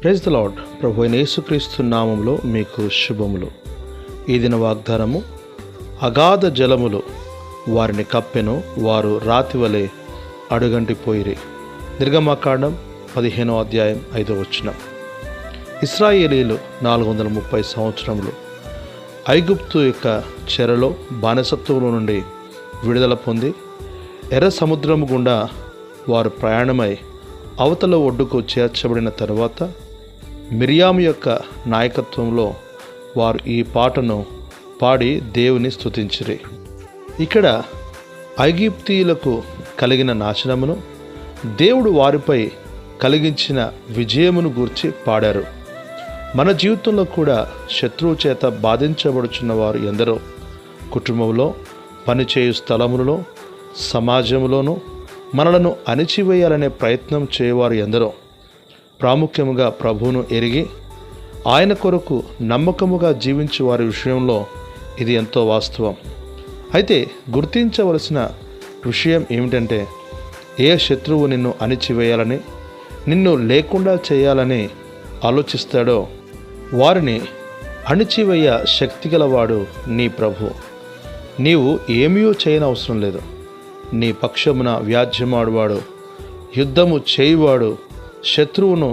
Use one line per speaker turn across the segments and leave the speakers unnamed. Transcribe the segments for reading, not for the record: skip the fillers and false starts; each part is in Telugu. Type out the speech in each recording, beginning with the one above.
Praise the lord. ప్రభు అయిన యేసుక్రీస్తు నామములో మీకు శుభములు. ఈ దిన వాగ్దానము, అగాధ జలములు వారిని కప్పెను, వారు రాతివలే అడుగంటిపోయిరి. నిర్గమకాండం 15వ అధ్యాయం 5వ వచనం. ఇశ్రాయేలీలు 430 సంవత్సరములు ఐగుప్తు యొక్క చెరలో బానిసత్వంలో నుండి విడుదల పొంది ఎర్ర సముద్రము గుండా వారు ప్రయాణమై అవతల ఒడ్డుకు చేర్చబడిన తరువాత మిరియాము యొక్క నాయకత్వంలో వారు ఈ పాటను పాడి దేవుని స్తుతించిరి. ఇక్కడ ఐగుప్తీయులకు కలిగిన నాశనమును, దేవుడు వారిపై కలిగించిన విజయమును గూర్చి పాడారు. మన జీవితంలో కూడా శత్రువు చేత బాధించబడుచున్న వారు ఎందరో, కుటుంబంలో, పనిచేయు స్థలములలో, సమాజంలోనూ మనలను అణిచివేయాలనే ప్రయత్నం చేయవారు ఎందరో, ప్రాముఖ్యముగా ప్రభువును ఎరిగి ఆయన కొరకు నమ్మకముగా జీవించే వారి విషయంలో ఇది ఎంతో వాస్తవం. అయితే గుర్తించవలసిన విషయం ఏమిటంటే, ఏ శత్రువు నిన్ను అణిచివేయాలని, నిన్ను లేకుండా చేయాలని ఆలోచిస్తాడో వారిని అణిచివేయ శక్తిగలవాడు నీ ప్రభు. నీవు ఏమీ చేయనవసరం లేదు. నీ పక్షమున వ్యాజ్యమాడువాడు, యుద్ధము చేయువాడు, శత్రువును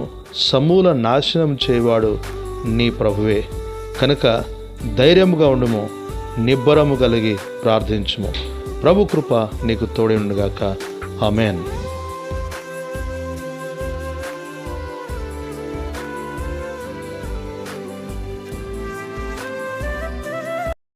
సమూల నాశనం చేయవాడు నీ ప్రభువే. కనుక ధైర్యముగా ఉండుము, నిబ్బరము కలిగి ప్రార్థించుము. ప్రభు కృప నీకు తోడై ఉండుగాక. ఆమేన్.